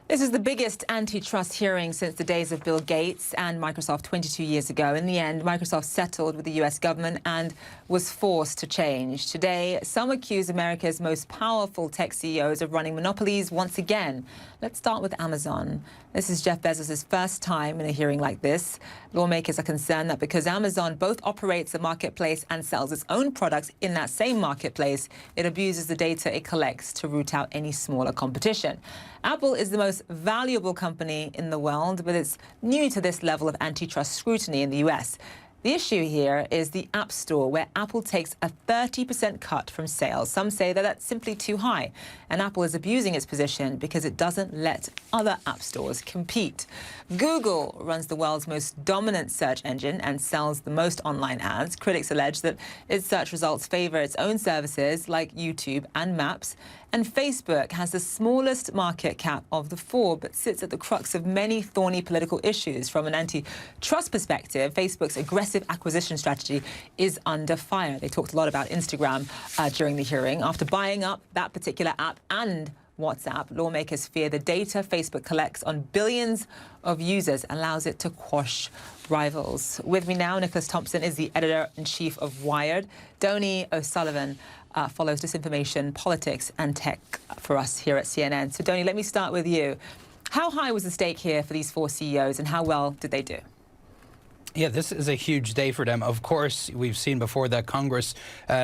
This is the biggest antitrust hearing since the days of Bill Gates and Microsoft 22 years ago. In the end, Microsoft settled with the US government and was forced to change. Today, some accuse America's most powerful tech CEOs of running monopolies once again. Let's start with Amazon. This is Jeff Bezos' first time in a hearing like this. Lawmakers are concerned that because Amazon both operates a marketplace and sells its own products in that same marketplace, it abuses the data it collects to root out any smaller competition. Apple is the most valuable company in the world, but it's new to this level of antitrust scrutiny in the US. The issue here is the App Store, where Apple takes a 30% cut from sales. Some say that that's simply too high, and Apple is abusing its position because it doesn't let other app stores compete. Google runs the world's most dominant search engine and sells the most online ads. Critics allege that its search results favor its own services like YouTube and Maps. And Facebook has the smallest market cap of the four, but sits at the crux of many thorny political issues. From an antitrust perspective, Facebook's aggressive acquisition strategy is under fire. They talked a lot about Instagram during the hearing. After buying up that particular app and WhatsApp, lawmakers fear the data Facebook collects on billions of users allows it to quash rivals. With me now, Nicholas Thompson is the editor-in-chief of Wired. Donny O'Sullivan follows disinformation, politics and tech for us here at CNN. So, Donny, let me start with you. How high was the stake here for these four CEOs and how well did they do? Yeah, this is a huge day for them. Of course, we've seen before that Congress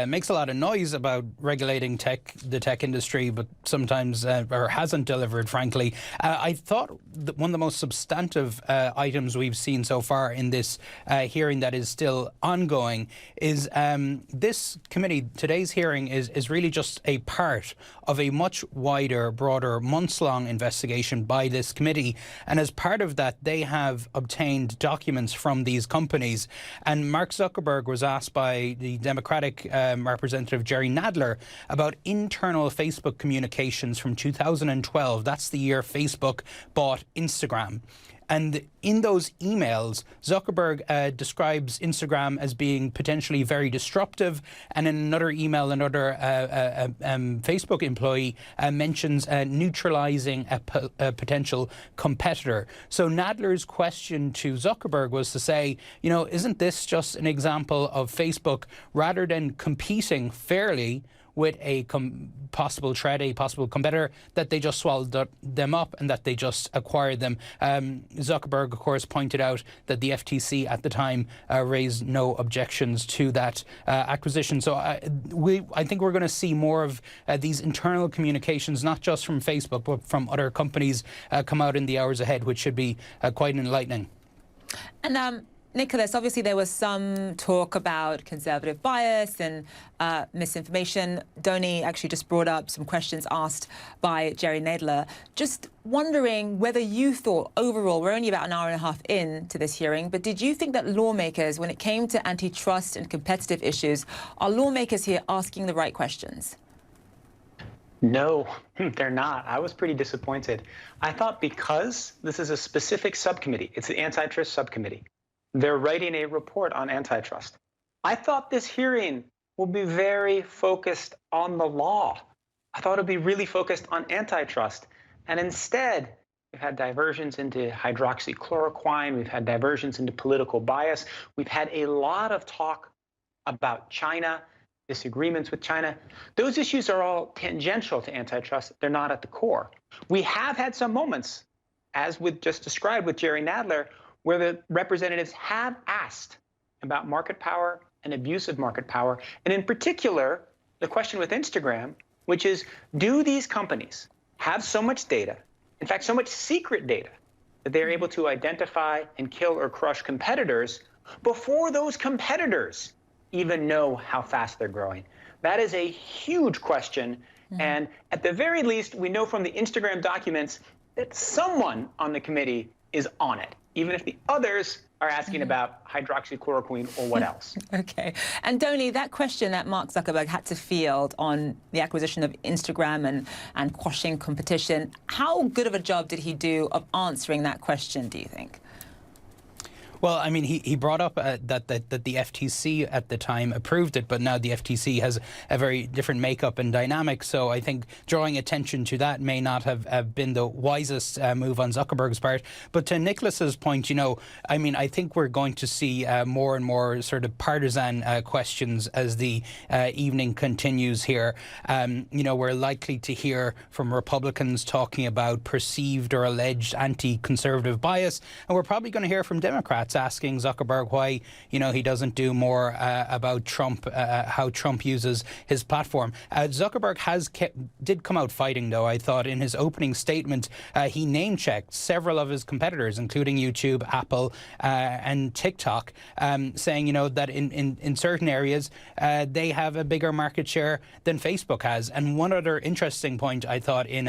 makes a lot of noise about regulating the tech industry, but sometimes or hasn't delivered, frankly. I thought that one of the most substantive items we've seen so far in this hearing that is still ongoing is this committee. Today's hearing is really just a part of a much wider, broader, months-long investigation by this committee. And as part of that, they have obtained documents from these companies. And Mark Zuckerberg was asked by the Democratic representative Jerry Nadler about internal Facebook communications from 2012. That's the year Facebook bought Instagram. And in those emails, Zuckerberg describes Instagram as being potentially very disruptive. And in another email, another Facebook employee mentions neutralizing a potential competitor. So Nadler's question to Zuckerberg was to say, you know, isn't this just an example of Facebook, rather than competing fairly with a possible threat, a possible competitor, that they just swallowed them up and that they just acquired them? Zuckerberg, of course, pointed out that the FTC at the time raised no objections to that acquisition. So I think we're going to see more of these internal communications, not just from Facebook, but from other companies come out in the hours ahead, which should be quite enlightening. And Nicholas, obviously there was some talk about conservative bias and misinformation. Donny actually just brought up some questions asked by Jerry Nadler. Just wondering whether you thought overall, we're only about an hour and a half in to this hearing, but did you think that lawmakers, when it came to antitrust and competitive issues, are lawmakers here asking the right questions? No, they're not. I was pretty disappointed. I thought because this is a specific subcommittee, it's the antitrust subcommittee, they're writing a report on antitrust. I thought this hearing will be very focused on the law. I thought it'd be really focused on antitrust. And instead, we've had diversions into hydroxychloroquine. We've had diversions into political bias. We've had a lot of talk about China, disagreements with China. Those issues are all tangential to antitrust. They're not at the core. We have had some moments, as with just described with Jerry Nadler, where the representatives have asked about market power and abuse of market power. And in particular, the question with Instagram, which is, do these companies have so much data, in fact, so much secret data, that they're able to identify and kill or crush competitors before those competitors even know how fast they're growing? That is a huge question. And at the very least, we know from the Instagram documents that someone on the committee is on it, even if the others are asking about hydroxychloroquine or what else. Okay. And Donny, that question that Mark Zuckerberg had to field on the acquisition of Instagram and quashing competition, how good of a job did he do of answering that question, do you think? Well, I mean, he brought up that the FTC at the time approved it, but now the FTC has a very different makeup and dynamic. So I think drawing attention to that may not have been the wisest move on Zuckerberg's part. But to Nicholas's point, I mean, I think we're going to see more and more sort of partisan questions as the evening continues here. We're likely to hear from Republicans talking about perceived or alleged anti-conservative bias, and we're probably going to hear from Democrats asking Zuckerberg why, he doesn't do more about Trump, how Trump uses his platform. Zuckerberg did come out fighting, though. I thought in his opening statement, he name-checked several of his competitors, including YouTube, Apple, and TikTok, saying, that in certain areas, they have a bigger market share than Facebook has. And one other interesting point I thought in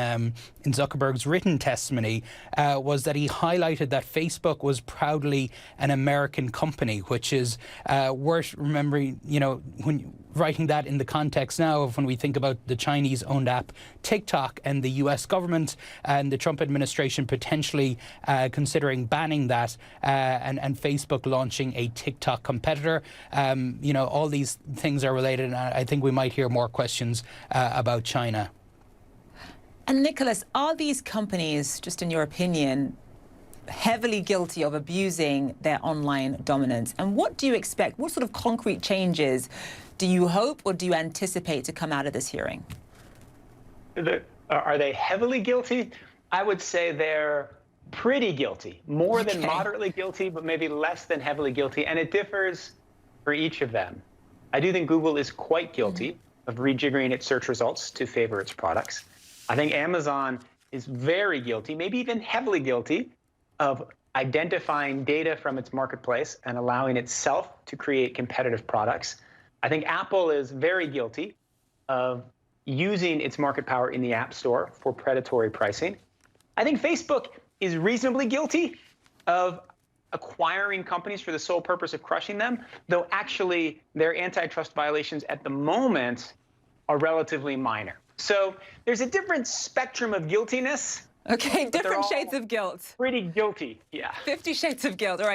Zuckerberg's written testimony was that he highlighted that Facebook was proudly an American company, which is worth remembering, when writing that in the context now of when we think about the Chinese-owned app TikTok and the US government and the Trump administration potentially considering banning that and Facebook launching a TikTok competitor. All these things are related, and I think we might hear more questions about China. And Nicholas, are these companies, just in your opinion, heavily guilty of abusing their online dominance? And what do you expect? What sort of concrete changes do you hope or do you anticipate to come out of this hearing? Are they heavily guilty? I would say they're pretty guilty, more than moderately guilty, but maybe less than heavily guilty. And it differs for each of them. I do think Google is quite guilty of rejiggering its search results to favor its products. I think Amazon is very guilty, maybe even heavily guilty, of identifying data from its marketplace and allowing itself to create competitive products. I think Apple is very guilty of using its market power in the App Store for predatory pricing. I think Facebook is reasonably guilty of acquiring companies for the sole purpose of crushing them, though actually their antitrust violations at the moment are relatively minor. So there's a different spectrum of guiltiness. Okay, different shades of guilt. Pretty guilty, yeah. 50 shades of guilt, all right.